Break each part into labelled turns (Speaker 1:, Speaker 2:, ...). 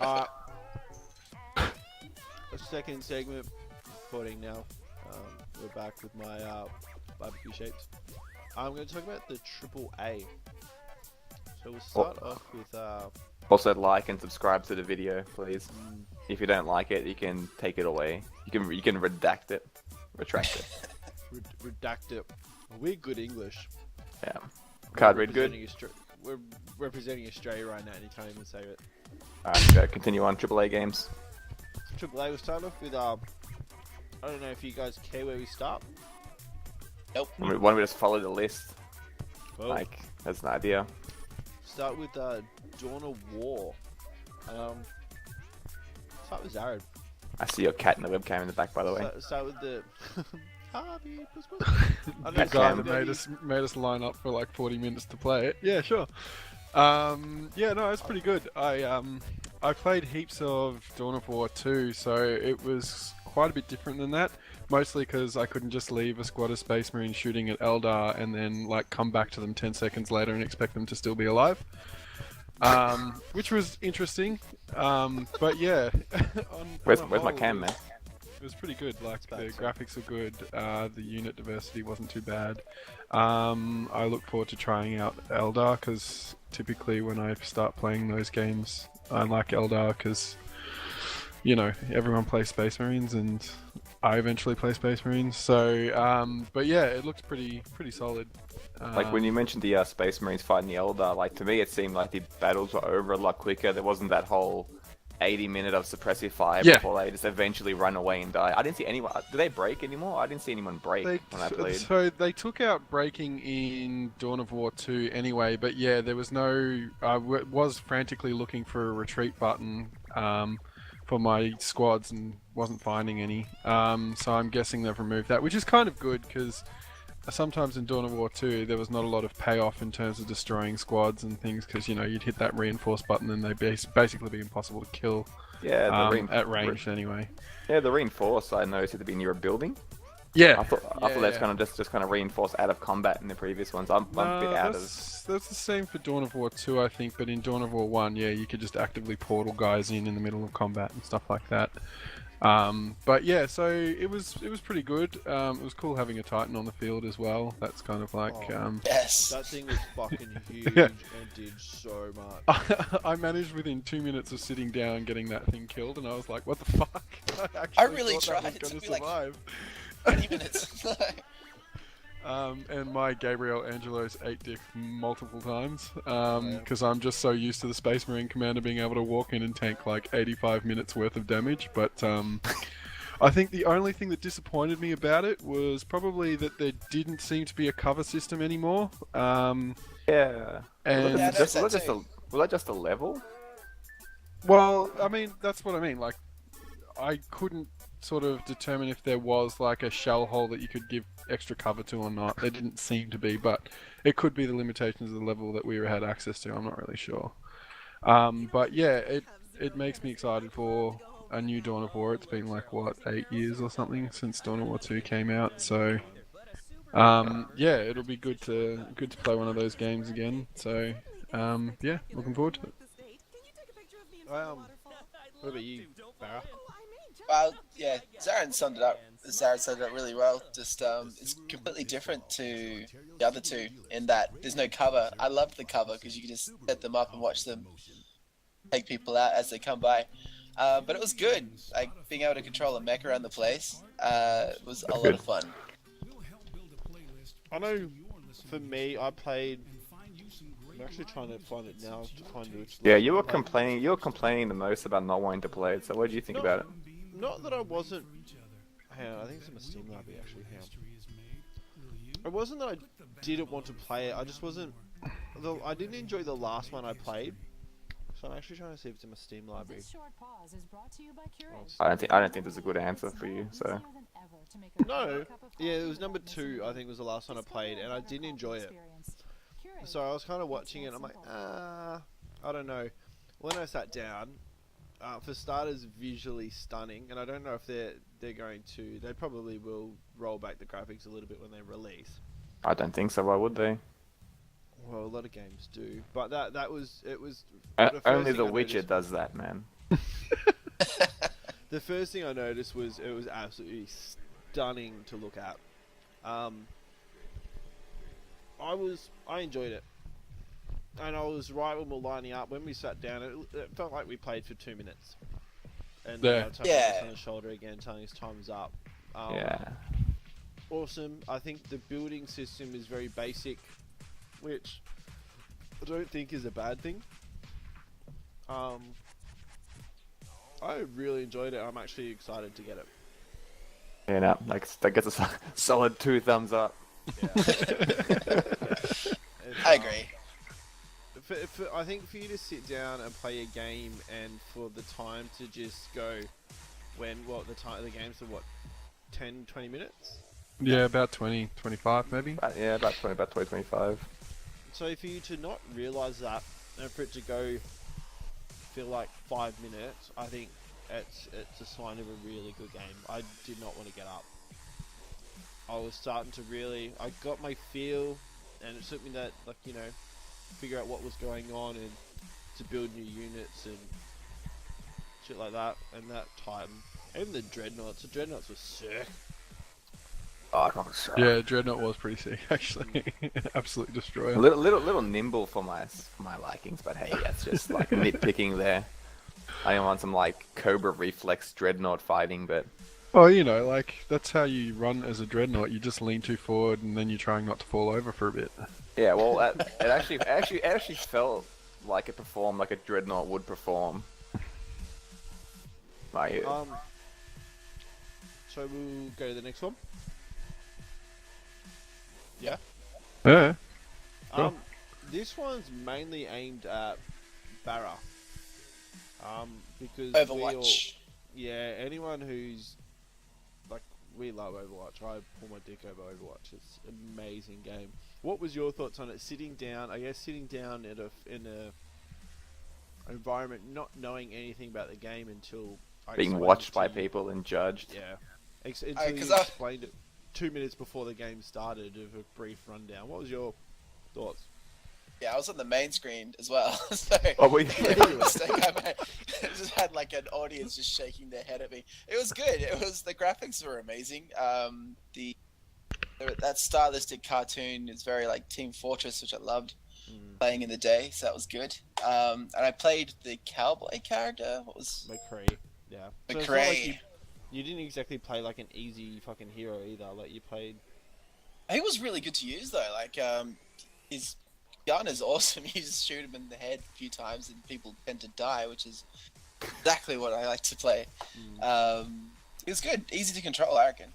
Speaker 1: Uh, a second segment recording now. We're back with my barbecue shapes. I'm going to talk about the AAA. So we'll start off with
Speaker 2: Also, like and subscribe to the video, please. If you don't like it, you can take it away. You can retract it.
Speaker 1: redact it. We're good English.
Speaker 2: Yeah. Can't read good.
Speaker 1: We're representing Australia right now, and you can't even say it.
Speaker 2: Alright, go continue on AAA games.
Speaker 1: AAA, we'll start off with I don't know if you guys care where we start.
Speaker 3: Nope.
Speaker 2: Why don't we just follow the list?
Speaker 1: Well,
Speaker 2: Like, that's an idea.
Speaker 1: start with Dawn of War. Start with Zared.
Speaker 2: I see your cat in the webcam in the back, by the way.
Speaker 1: Start with the Harvey. I
Speaker 4: The
Speaker 1: know,
Speaker 4: guy
Speaker 1: Harvey.
Speaker 4: that made us line up for like 40 minutes to play it. Yeah, sure. Yeah, no, it's pretty good. I played heaps of Dawn of War 2, so it was quite a bit different than that. Mostly because I couldn't just leave a squad of Space Marines shooting at Eldar and then like come back to them 10 seconds later and expect them to still be alive. Which was interesting. But yeah.
Speaker 2: Where's my cam, man?
Speaker 4: It was pretty good. Like the graphics are good. The unit diversity wasn't too bad. I look forward to trying out Eldar because typically when I start playing those games, I like Eldar because you know everyone plays Space Marines and I eventually play Space Marines. So, but yeah, it looks pretty solid.
Speaker 2: Like when you mentioned the Space Marines fighting the Eldar, like to me it seemed like the battles were over a lot quicker. There wasn't that whole 80-minute of suppressive fire before they just eventually run away and die. I didn't see anyone. Do they break anymore? I didn't see anyone break when I played.
Speaker 4: So they took out breaking in Dawn of War 2 anyway, but yeah, there was no. I was frantically looking for a retreat button for my squads and wasn't finding any. So I'm guessing they've removed that, which is kind of good because sometimes in Dawn of War 2 there was not a lot of payoff in terms of destroying squads and things because you know you'd hit that reinforce button and they'd basically be impossible to kill.
Speaker 2: Yeah,
Speaker 4: at range anyway.
Speaker 2: Yeah, the reinforce I noticed it to be near a building.
Speaker 4: Yeah,
Speaker 2: I thought that's kind of just kind of reinforced out of combat in the previous ones. I'm a bit out of.
Speaker 4: That's the same for Dawn of War 2, I think, but in Dawn of War 1, yeah, you could just actively portal guys in the middle of combat and stuff like that. But yeah, so it was pretty good. It was cool having a Titan on the field as well. That's kind of like
Speaker 3: Yes.
Speaker 1: That thing was fucking huge and did so much.
Speaker 4: I managed within 2 minutes of sitting down getting that thing killed, and I was like, "What the fuck?"
Speaker 3: I really
Speaker 4: thought
Speaker 3: tried.
Speaker 4: that
Speaker 3: It
Speaker 4: was
Speaker 3: took
Speaker 4: gonna
Speaker 3: me like
Speaker 4: survive.
Speaker 3: 20 minutes.
Speaker 4: And my Gabriel Angelos ate dick multiple times because I'm just so used to the Space Marine commander being able to walk in and tank like 85 minutes worth of damage. But I think the only thing that disappointed me about it was probably that there didn't seem to be a cover system anymore.
Speaker 2: Yeah.
Speaker 4: And
Speaker 2: Was that just a level?
Speaker 4: well, I mean, that's what I mean. Like, I couldn't sort of determine if there was like a shell hole that you could give extra cover to or not. There didn't seem to be, but it could be the limitations of the level that we had access to. I'm not really sure. But yeah, it makes me excited for a new Dawn of War. It's been like what 8 years or something since Dawn of War 2 came out. So yeah, it'll be good to play one of those games again. So yeah, looking forward to it.
Speaker 1: What about you, Barra?
Speaker 3: Well, yeah, Zarin summed it up. Zarin summed it up really well. Just it's completely different to the other two in that there's no cover. I loved the cover because you could just set them up and watch them take people out as they come by. But it was good. Like being able to control a mech around the place was a lot of fun.
Speaker 1: I know. For me, I played. I'm actually trying to find it now to find which.
Speaker 2: Yeah, you were complaining. You were complaining the most about not wanting to play it. So what do you think about it?
Speaker 1: Not that I wasn't. Hang on, I think it's in my Steam library actually. Hang on. It wasn't that I didn't want to play it. I just wasn't. I didn't enjoy the last one I played. So I'm actually trying to see if it's in my Steam library.
Speaker 2: I don't think there's a good answer for you. So.
Speaker 1: No. Yeah, it was number 2. I think was the last one I played, and I didn't enjoy it. So I was kind of watching it. And I'm like, I don't know. When I sat down. For starters, visually stunning, and I don't know if they're going to. They probably will roll back the graphics a little bit when they release.
Speaker 2: I don't think so. Why would they?
Speaker 1: Well, a lot of games do, but it was.
Speaker 2: Only The Witcher does that, man.
Speaker 1: The first thing I noticed was it was absolutely stunning to look at. I enjoyed it, and I was right when we were lining up. When we sat down, it felt like we played for 2 minutes. And tapping us on the shoulder again, telling us time was up. Awesome. I think the building system is very basic, which I don't think is a bad thing. I really enjoyed it. I'm actually excited to get it.
Speaker 2: Yeah, no, like that gets a solid 2 thumbs up.
Speaker 1: Yeah.
Speaker 3: I agree.
Speaker 1: I think for you to sit down and play a game, and for the time to just go, the games are 10, 20 minutes?
Speaker 4: Yeah, about 20, 25 maybe.
Speaker 2: About 20, 25.
Speaker 1: So for you to not realise that, and for it to go feel like 5 minutes, I think it's a sign of a really good game. I did not want to get up. I was starting to I got my feel, and it took me that, figure out what was going on and to build new units and shit like that. And that time, even the dreadnoughts were sick.
Speaker 4: Yeah, Dreadnought was pretty sick, actually. Absolute destroyer.
Speaker 2: A little nimble for my likings, but hey, that's just like nitpicking there. I don't want some Cobra Reflex Dreadnought fighting, but...
Speaker 4: Oh, that's how you run as a Dreadnought. You just lean too forward, and then you're trying not to fall over for a bit.
Speaker 2: Yeah, well, it actually felt like it performed like a Dreadnought would perform.
Speaker 1: So we'll go to the next one. Yeah.
Speaker 4: Yeah. Cool.
Speaker 1: This one's mainly aimed at Barra. Because
Speaker 3: Overwatch.
Speaker 1: Anyone who's we love Overwatch. I pull my dick over Overwatch. It's an amazing game. What was your thoughts on it? Sitting down in a environment, not knowing anything about the game until
Speaker 2: being watched by people and judged.
Speaker 1: Yeah. Until you explained it 2 minutes before the game started, of a brief rundown. What was your thoughts?
Speaker 3: Yeah, I was on the main screen as well, so mistake I made. I just had an audience just shaking their head at me. It was good. The graphics were amazing. That stylistic cartoon is very Team Fortress, which I loved playing in the day, so that was good. And I played the cowboy character. What was
Speaker 1: McCree? Yeah,
Speaker 3: McCree.
Speaker 1: You didn't exactly play an easy fucking hero either. You played.
Speaker 3: He was really good to use though. His gun is awesome. You just shoot him in the head a few times and people tend to die, which is exactly what I like to play. It was good, easy to control, I reckon.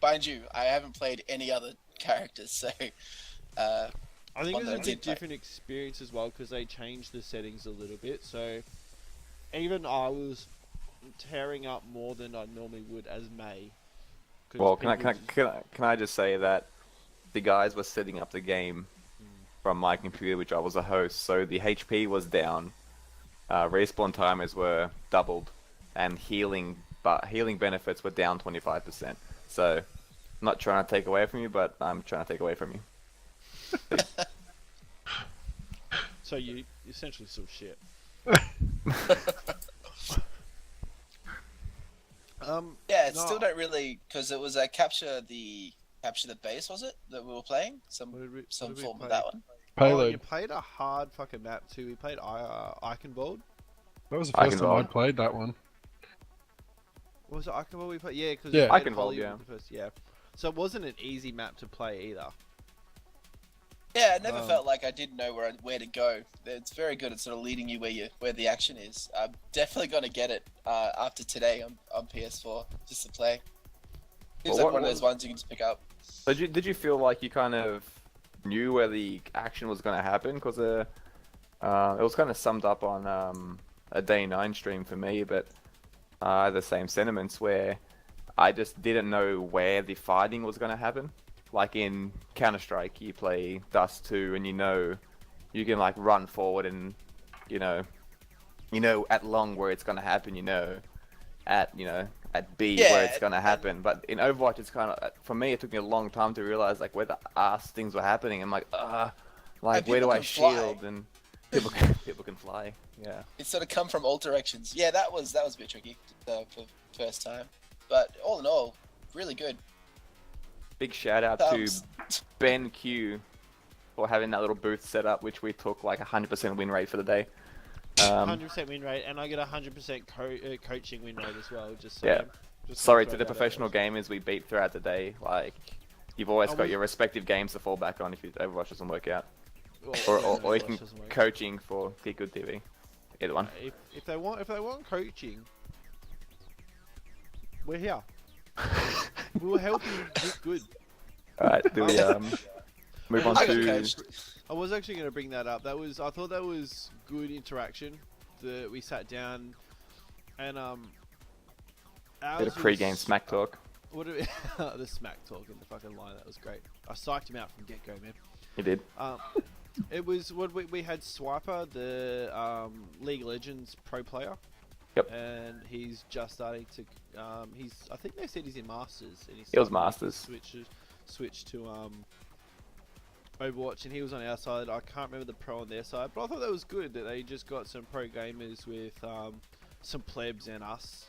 Speaker 3: Mind you, I haven't played any other characters, so
Speaker 1: I think it was a bit different experience as well, because they changed the settings a little bit, so even I was tearing up more than I normally would as May.
Speaker 2: Well, can I just say that the guys were setting up the game from my computer, which I was a host, so the HP was down, respawn timers were doubled, and healing benefits were down 25%. So, I'm not trying to take away from you, but I'm trying to take away from you.
Speaker 1: So you essentially still shit.
Speaker 3: Still don't really, because it was capture the base, was it, that we were playing? Some form of that one.
Speaker 4: Payload.
Speaker 1: You played a hard fucking map too. We played Eichenwald.
Speaker 4: That was the first time I'd played that one.
Speaker 1: Was it Eichenwald we played? Yeah, because
Speaker 2: Eichenwald,
Speaker 1: yeah. So it wasn't an easy map to play either.
Speaker 3: Yeah, I never felt like I didn't know where to go. It's very good at sort of leading you where the action is. I'm definitely gonna get it after today on PS4 just to play. It's one of those ones you can just pick up.
Speaker 2: So did you feel like you kind of knew where the action was going to happen? Because it was kind of summed up on a Day 9 stream for me, but the same sentiments where I just didn't know where the fighting was going to happen. Like in Counter-Strike, you play Dust 2 and you can run forward and you know at long where it's going to happen, at B where it's going to happen. But in Overwatch, it's kind of, for me, it took me a long time to realize where the ass things were happening. I'm Like,
Speaker 3: And
Speaker 2: where do
Speaker 3: people
Speaker 2: I
Speaker 3: can fly.
Speaker 2: shield? And people can fly. Yeah.
Speaker 3: It sort of come from all directions. Yeah, that was a bit tricky for first time, but all in all, really good.
Speaker 2: Big shout out to Ben Q for having that little booth set up, which we took like 100% win rate for the day.
Speaker 1: 100% win rate, and I get 100% coaching win rate as well. Just
Speaker 2: Yeah.
Speaker 1: saying. Just
Speaker 2: Sorry
Speaker 1: throw
Speaker 2: to the
Speaker 1: that out
Speaker 2: professional
Speaker 1: there.
Speaker 2: gamers we beat throughout the day. Like, you've always
Speaker 1: Oh,
Speaker 2: got
Speaker 1: we-
Speaker 2: your respective games to fall back on if Overwatch doesn't work out,
Speaker 1: Well,
Speaker 2: or
Speaker 1: yeah,
Speaker 2: or you
Speaker 1: Overwatch
Speaker 2: can
Speaker 1: doesn't work.
Speaker 2: coaching for GitGudTV. Either one.
Speaker 1: If they want coaching, we're here. We'll help you get good.
Speaker 2: All right, do we move on
Speaker 3: I got
Speaker 2: to?
Speaker 3: coached.
Speaker 1: I was actually going to bring that up. I thought that was good interaction. We sat down and
Speaker 2: Bit
Speaker 1: ours
Speaker 2: of pre-game
Speaker 1: was-
Speaker 2: smack talk.
Speaker 1: What do the smack talk in the fucking line, that was great. I psyched him out from get go, man.
Speaker 2: You did.
Speaker 1: It was what we had Swiper, the League of Legends pro player.
Speaker 2: Yep.
Speaker 1: And he's just starting to. I think they said he's in Masters, and he's
Speaker 2: He was
Speaker 1: starting to
Speaker 2: Masters.
Speaker 1: switch to Overwatch, and he was on our side. I can't remember the pro on their side, but I thought that was good that they just got some pro gamers with some plebs and us.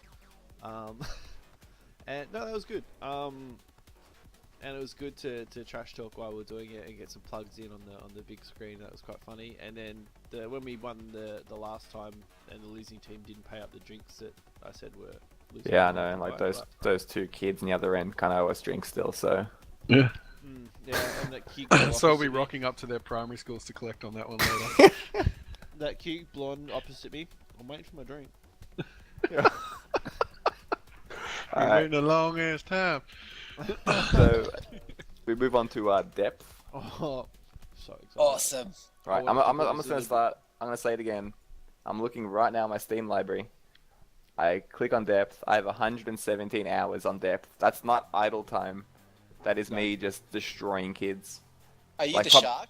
Speaker 1: And no, that was good. And it was good to trash talk while we were doing it and get some plugs in on the big screen. That was quite funny. And then when we won the last time and the losing team didn't pay up the drinks that I said were losing.
Speaker 2: Yeah, I
Speaker 1: team,
Speaker 2: know. Like
Speaker 1: but-
Speaker 2: those two kids on the other end kind of owe us drinks still. So
Speaker 4: Yeah.
Speaker 1: yeah, and that cute girl
Speaker 4: So I'll be
Speaker 1: opposite me-
Speaker 4: rocking up to their primary schools to collect on that one later.
Speaker 1: That cute blonde opposite me. I'm waiting for my drink.
Speaker 4: We're
Speaker 2: Alright.
Speaker 4: waiting a long ass time.
Speaker 2: so we move on to depth.
Speaker 1: Oh, so excited.
Speaker 3: Awesome.
Speaker 2: Right,
Speaker 1: Oh,
Speaker 2: I'm just gonna start. I'm gonna say it again. I'm looking right now at my Steam library. I click on depth. I have 117 hours on depth. That's not idle time. That is me just destroying kids.
Speaker 3: Are you
Speaker 2: Like
Speaker 3: the
Speaker 2: pop-
Speaker 3: shark?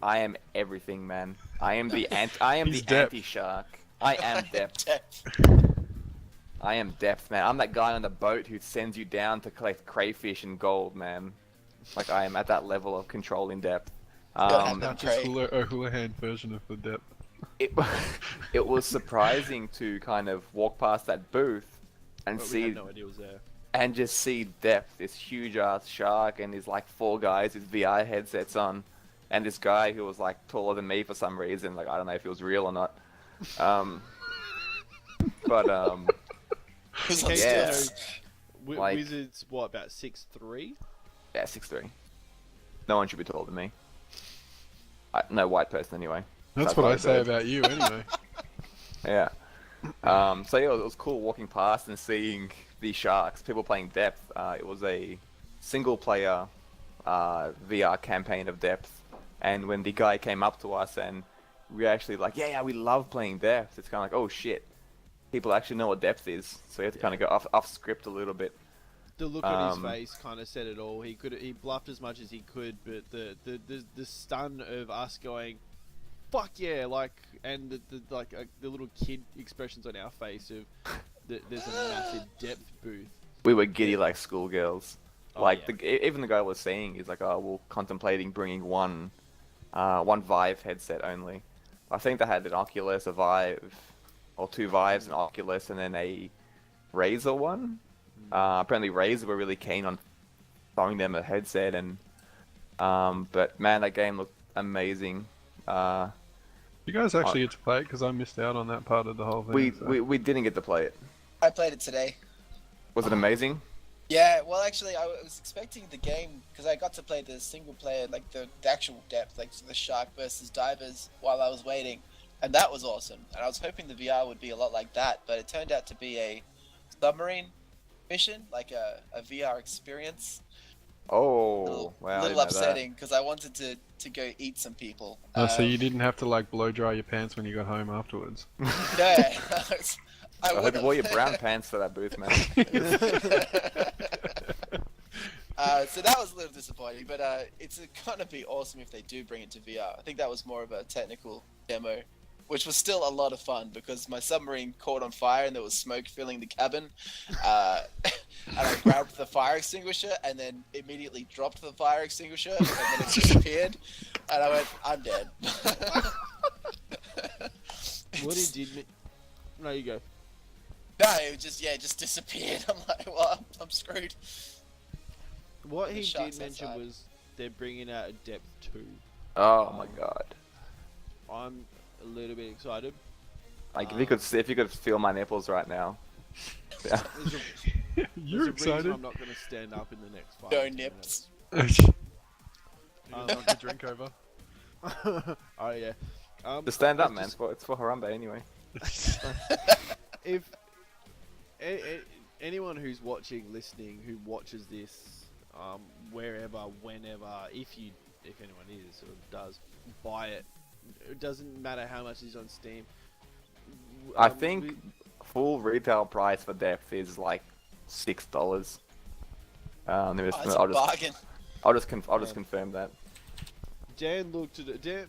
Speaker 2: I am everything, man. I am the
Speaker 4: He's depth.
Speaker 2: anti-shark. I am depth. I am depth, man. I'm that guy on the boat who sends you down to collect crayfish and gold, man. Like, I am at that level of control in depth.
Speaker 3: have
Speaker 4: Not
Speaker 3: Pray.
Speaker 4: just a hula hand version of the depth.
Speaker 2: It was surprising to kind of walk past that booth and
Speaker 1: But we
Speaker 2: see
Speaker 1: had no idea it was there.
Speaker 2: and just see depth, this huge ass shark, and there's like 4 guys with VR headsets on, and this guy who was like taller than me for some reason. Like, I don't know if it was real or not. But
Speaker 3: Who's on
Speaker 2: Yeah.
Speaker 3: stilts?
Speaker 2: Like-
Speaker 1: Wizards, what, about 6'3"?
Speaker 2: yeah, 6'3". No one should be taller than me. No white person anyway.
Speaker 4: That's
Speaker 2: That's
Speaker 4: what I
Speaker 2: what I
Speaker 4: say
Speaker 2: heard.
Speaker 4: about you, anyway.
Speaker 2: Yeah. So yeah, it was cool walking past and seeing the sharks, people playing depth. It was a single player VR campaign of depth, and when the guy came up to us and we actually like, yeah, we love playing depth. It's kind of like, oh shit, people actually know what depth is. So you have to kind of go off script a little bit.
Speaker 1: The look on his
Speaker 2: Um,
Speaker 1: face kind of said it all. He bluffed as much as he could, but the stun of us going, fuck yeah, like, and the little kid expressions on our face of there's a massive depth booth.
Speaker 2: We were giddy like schoolgirls.
Speaker 1: Oh,
Speaker 2: Like
Speaker 1: yeah.
Speaker 2: even the guy was saying, he's like, oh, we're contemplating bringing one Vive headset only. I think they had an Oculus, a Vive, or 2 Vives, an Oculus, and then a Razer one. Apparently Razer were really keen on throwing them a headset, and but man, that game looked amazing.
Speaker 4: You guys actually get to play it because I missed out on that part of the whole thing.
Speaker 2: We,
Speaker 4: so.
Speaker 2: we didn't get to play it.
Speaker 3: I played it today.
Speaker 2: Was it amazing?
Speaker 3: Yeah, well, actually, I was expecting the game because I got to play the single player, like the actual depth, like the shark versus divers, while I was waiting, and that was awesome. And I was hoping the VR would be a lot like that, but it turned out to be a submarine mission, like a VR experience.
Speaker 2: Oh, wow. I didn't
Speaker 3: Little
Speaker 2: know that.
Speaker 3: upsetting because I wanted to go eat some people.
Speaker 4: Oh, so you didn't have to like blow dry your pants when you got home afterwards.
Speaker 3: Yeah.
Speaker 2: I hope you
Speaker 3: would've.
Speaker 2: wore your brown pants for that booth, man.
Speaker 3: So that was a little disappointing, but it's gonna be awesome if they do bring it to VR. I think that was more of a technical demo which was still a lot of fun because my submarine caught on fire and there was smoke filling the cabin. And I grabbed the fire extinguisher and then immediately dropped the fire extinguisher and then it disappeared. And I went, I'm dead.
Speaker 1: What he did... No, you go.
Speaker 3: No, it just disappeared. I'm like, well, I'm screwed.
Speaker 1: What he
Speaker 3: The
Speaker 1: did
Speaker 3: sharks
Speaker 1: mention
Speaker 3: outside.
Speaker 1: was they're bringing out a depth 2.
Speaker 2: Oh my god.
Speaker 1: I'm a little bit excited.
Speaker 2: Like if you could feel my nipples right now. Yeah.
Speaker 1: There's a
Speaker 4: You're
Speaker 1: reason
Speaker 4: excited.
Speaker 1: I'm not going to stand up in the next 5
Speaker 3: No
Speaker 1: 10
Speaker 3: nips.
Speaker 4: Knock the drink over.
Speaker 1: minutes. Oh yeah.
Speaker 2: Just stand up,
Speaker 1: I
Speaker 2: man.
Speaker 1: just-
Speaker 2: It's for Harambe anyway.
Speaker 1: If anyone who's watching, listening, who watches this, wherever, whenever, if anyone is or does, buy it. It doesn't matter how much is on Steam.
Speaker 2: I think full retail price for depth is like $6.
Speaker 3: Oh, it's a bargain.
Speaker 2: I'll just confirm that.
Speaker 1: Dan looked at it.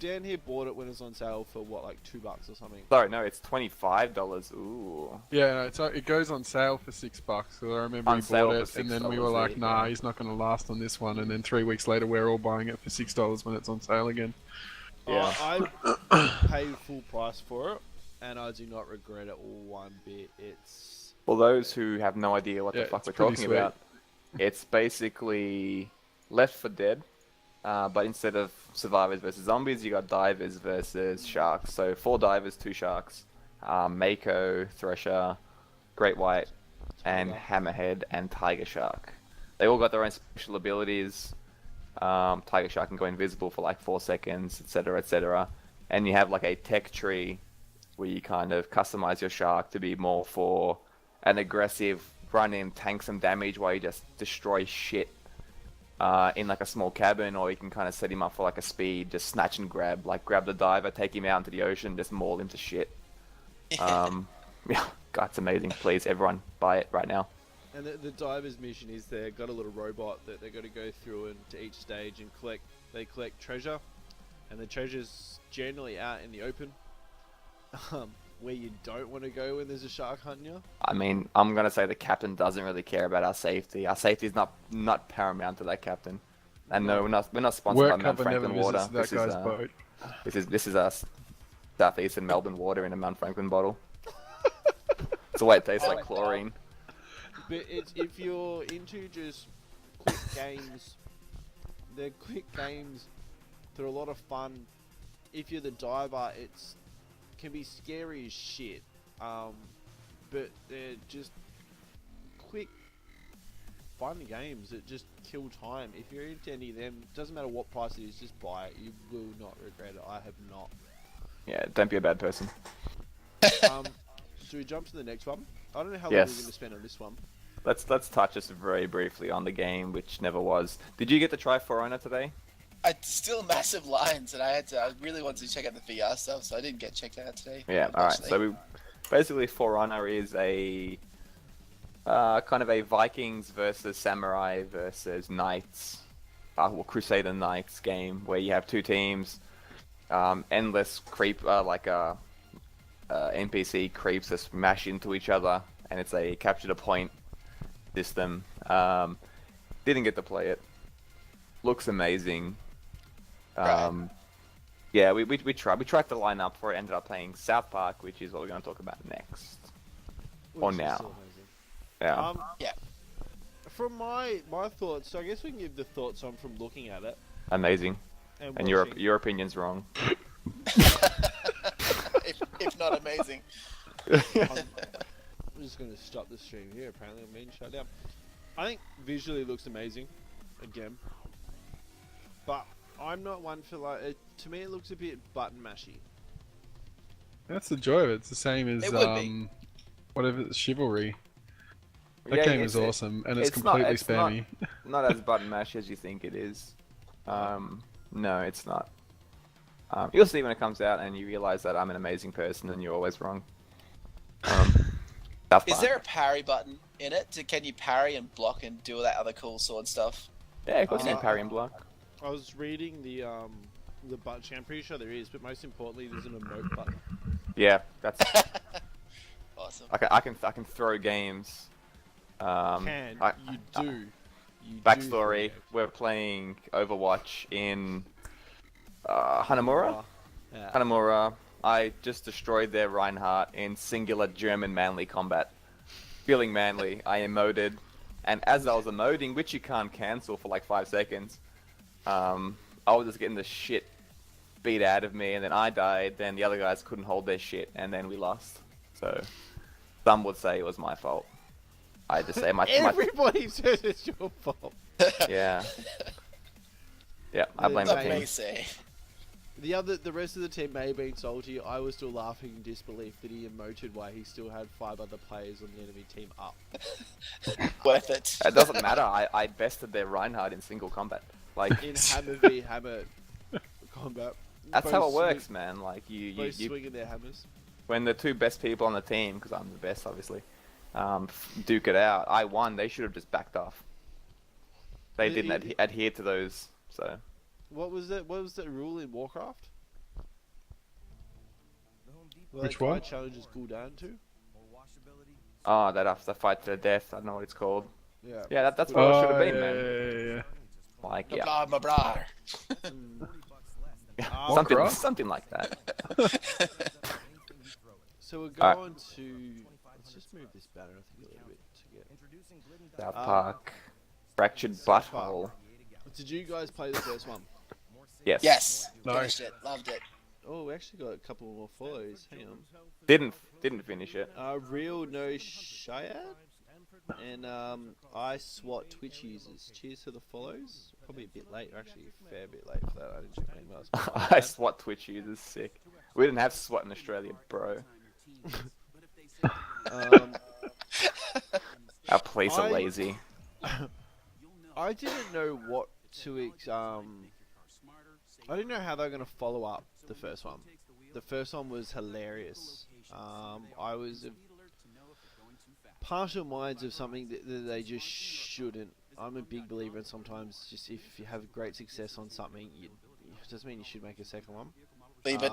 Speaker 1: Dan here bought it when it was on sale for what, like $2 or something.
Speaker 2: Sorry, no, it's $25. Ooh.
Speaker 4: Yeah, no, it goes on sale for $6. So I remember
Speaker 2: On
Speaker 4: he
Speaker 2: sale
Speaker 4: bought
Speaker 2: for
Speaker 4: it, and then we
Speaker 2: $6,
Speaker 4: were like,
Speaker 2: yeah.
Speaker 4: "Nah, he's not going to last on this one." And then 3 weeks later, we're all buying it for $6 when it's on sale again.
Speaker 2: Yeah.
Speaker 1: I paid full price for it, and I do not regret it one bit. It's
Speaker 2: For those who have no idea what the
Speaker 4: Yeah,
Speaker 2: fuck
Speaker 4: it's
Speaker 2: we're
Speaker 4: pretty
Speaker 2: talking
Speaker 4: sweet.
Speaker 2: about, it's basically Left 4 Dead, but instead of survivors versus zombies, you got divers versus sharks. So 4 divers, 2 sharks, Mako, Thresher, Great White, and Hammerhead and Tiger Shark. They all got their own special abilities. Tiger Shark can go invisible for like 4 seconds, etc., etc. And you have like a tech tree where you kind of customize your shark to be more for an aggressive run in, tank some damage while you just destroy shit in like a small cabin, or you can kind of set him up for like a speed, just snatch and grab, like grab the diver, take him out into the ocean, just maul him to shit. Yeah, God, it's amazing. Please, everyone, buy it right now.
Speaker 1: and the diver's mission is they've got a little robot that they're going to go through into each stage and collect treasure, and the treasure's generally out in the open, where you don't want to go when there's a shark hunting you.
Speaker 2: I mean, I'm gonna say the captain doesn't really care about our safety. Our safety is not paramount to that captain. And no, we're not sponsored
Speaker 4: Work
Speaker 2: by Mount
Speaker 4: cover never
Speaker 2: Franklin Water.
Speaker 4: visits that guy's boat.
Speaker 2: This is us southeastern Melbourne water in a Mount Franklin bottle. It's the way it tastes like chlorine.
Speaker 1: But if you're into just quick games, they're quick games. They're a lot of fun. If you're the diver, can be scary as shit. But they're just quick, fun games that just kill time. If you're into any of them, doesn't matter what price it is, just buy it. You will not regret it. I have not.
Speaker 2: Yeah, don't be a bad person.
Speaker 1: Should we jump to the next one? I don't know how
Speaker 2: Yes.
Speaker 1: long we're going to spend on this one.
Speaker 2: Let's touch just very briefly on the game, which never was. Did you get to try For Honor today?
Speaker 3: Still massive lines, and I really wanted to check out the VR stuff, so I didn't get checked out today.
Speaker 2: Yeah, alright. So basically For Honor is a kind of a Vikings versus Samurai versus Knights, Crusader Knights game where you have 2 teams, endless creep, NPC creeps that smash into each other, and it's a capture the point system. Didn't get to play it. Looks amazing. Yeah, we tried to line up for it. Ended up playing South Park, which is what we're going to talk about next. Or
Speaker 1: Which is
Speaker 2: now.
Speaker 1: still amazing.
Speaker 2: Yeah,
Speaker 3: Yeah.
Speaker 1: From my thoughts, so I guess we can give the thoughts on from looking at it
Speaker 2: amazing.
Speaker 1: and
Speaker 2: And
Speaker 1: watching.
Speaker 2: your opinion's wrong.
Speaker 3: if not amazing.
Speaker 1: I'm just going to stop the stream here. Apparently, I'm being shut down. I think visually it looks amazing, again. But I'm not one for to me, it looks a bit button mashy.
Speaker 4: That's the joy of it. It's the same as
Speaker 3: It would be.
Speaker 4: whatever Chivalry. That
Speaker 2: Yeah,
Speaker 4: game
Speaker 2: it's-
Speaker 4: is awesome, and it's
Speaker 2: it's not-
Speaker 4: completely
Speaker 2: it's not-
Speaker 4: spammy.
Speaker 2: Not as button mash as you think it is. No, it's not. You'll see when it comes out, and you realize that I'm an amazing person, and you're always wrong. South
Speaker 3: Is
Speaker 2: Park.
Speaker 3: there a parry button in it? Can you parry and block and do all that other cool sword stuff?
Speaker 2: Yeah, of course you can parry and block.
Speaker 1: I was reading the the button. I'm pretty sure there is, but most importantly, there's an emote button.
Speaker 2: Yeah, that's.
Speaker 3: Awesome.
Speaker 2: I can throw games.
Speaker 1: You do.
Speaker 2: Backstory: we're playing Overwatch in Hanamura.
Speaker 1: Yeah.
Speaker 2: Hanamura. I just destroyed their Reinhardt in singular German manly combat. Feeling manly, I emoted, and as I was emoting, which you can't cancel for like 5 seconds, I was just getting the shit beat out of me, and then I died. Then the other guys couldn't hold their shit, and then we lost. So some would say it was my fault. I just say my.
Speaker 1: Everybody says it's your fault.
Speaker 2: Yeah. Yeah, I blame the
Speaker 3: That
Speaker 2: team.
Speaker 3: may say.
Speaker 1: The rest of the team may have been salty. I was still laughing in disbelief that he emoted while he still had 5 other players on the enemy team up.
Speaker 3: Worth it.
Speaker 2: It doesn't matter. I bested their Reinhardt in single combat. Like
Speaker 1: In hammer v hammer combat.
Speaker 2: that's how
Speaker 1: Both
Speaker 2: it works,
Speaker 1: swing-
Speaker 2: man. Like you
Speaker 1: Both swinging their hammers.
Speaker 2: when the 2 best people on the team, because I'm the best, obviously, duke it out. I won. They should have just backed off. They didn't adhere to those. So
Speaker 1: What was that? What was that rule in Warcraft?
Speaker 4: Which one?
Speaker 1: Challenges cooldown to.
Speaker 2: that after fight to the death. I don't know what it's called.
Speaker 1: Yeah.
Speaker 2: Yeah, that's what it should have been,
Speaker 4: yeah,
Speaker 2: man.
Speaker 4: yeah.
Speaker 2: Like
Speaker 3: My
Speaker 2: yeah,
Speaker 3: blah, my blah.
Speaker 2: something like that.
Speaker 1: So we're
Speaker 2: Alright.
Speaker 1: going to. Let's just move this banner, I think, a little bit to get.
Speaker 2: South Park, fractured
Speaker 1: South Park.
Speaker 2: butthole.
Speaker 1: Did you guys play the first one?
Speaker 2: Yes.
Speaker 3: Yes.
Speaker 4: Nice.
Speaker 3: Finished it. Loved it.
Speaker 1: Oh, we actually got a couple more follows. Hang on.
Speaker 2: Didn't finish it.
Speaker 1: Real No Shayad and I SWAT Twitch users. Cheers for the follows. Probably a bit late, actually a fair bit late for that. I didn't check my emails.
Speaker 2: I SWAT Twitch users sick. We didn't have SWAT in Australia, bro. Our police are lazy.
Speaker 1: I didn't know what to I didn't know how they were going to follow up the first one. The first one was hilarious. I was of partial minds of something that they just shouldn't. I'm a big believer in sometimes just if you have great success on something, it doesn't mean you should make a second one.
Speaker 3: Leave it.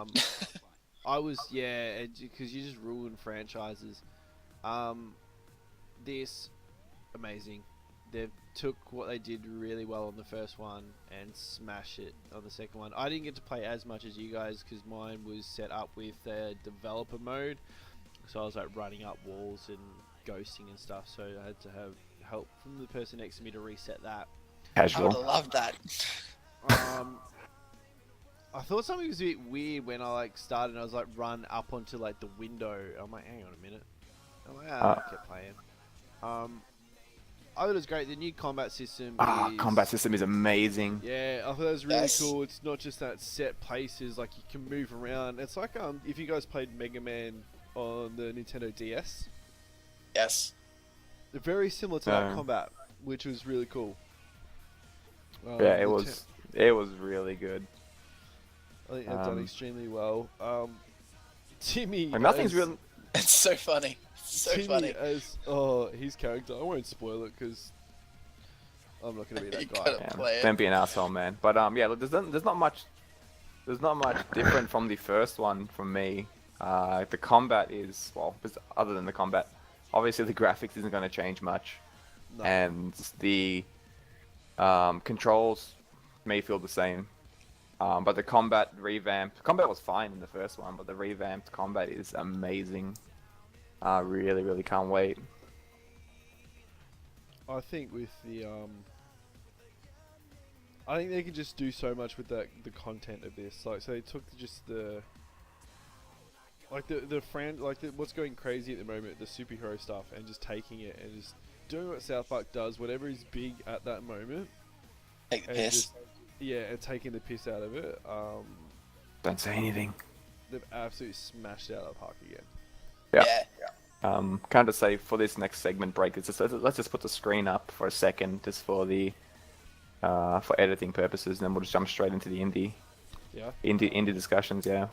Speaker 1: I was, yeah, because you just ruin franchises. This, amazing. They took what they did really well on the first one and smashed it on the second one. I didn't get to play as much as you guys because mine was set up with developer mode. So I was like running up walls and ghosting and stuff. So I had to have help from the person next to me to reset that.
Speaker 3: I would
Speaker 2: Casual.
Speaker 3: have loved that.
Speaker 1: I thought something was a bit weird when I like started and I was like run up onto like the window. I'm like, hang on a minute. I'm like, I kept playing. I thought it was great. The new combat system is...
Speaker 2: Combat system is amazing.
Speaker 1: Yeah, I thought that was really
Speaker 3: Yes.
Speaker 1: cool. It's not just that set places, like you can move around. It's like if you guys played Mega Man on the Nintendo DS.
Speaker 3: Yes.
Speaker 1: They're very similar to that combat, which was really cool.
Speaker 2: Yeah, it was really good.
Speaker 1: I think they've done extremely well. Timmy...
Speaker 2: Like nothing's real.
Speaker 3: It's so funny. It's so
Speaker 1: Timmy
Speaker 3: funny.
Speaker 1: as his character. I won't spoil it because I'm not going to be
Speaker 3: You
Speaker 1: that guy.
Speaker 3: gotta play it.
Speaker 2: Don't be an asshole, man. But yeah, look, there's not much different from the first one from me. The combat is other than the combat, obviously the graphics isn't going to change much,
Speaker 1: No.
Speaker 2: and the controls may feel the same. But the combat was fine in the first one, but the revamped combat is amazing. I really can't wait.
Speaker 1: I think with the I think they can just do so much with the content of this. Like, so they took just what's going crazy at the moment, the superhero stuff, and just taking it and just doing what South Park does, whatever is big at that moment.
Speaker 3: Take the
Speaker 1: and
Speaker 3: piss.
Speaker 1: just- yeah, and taking the piss out of it.
Speaker 2: Don't say anything.
Speaker 1: They've absolutely smashed it out of the park again.
Speaker 2: Yeah.
Speaker 3: Yeah.
Speaker 2: Kind of say for this next segment break, let's just put the screen up for a second, just for the for editing purposes, and then we'll just jump straight into the indie
Speaker 1: Yeah.
Speaker 2: discussions. Yeah.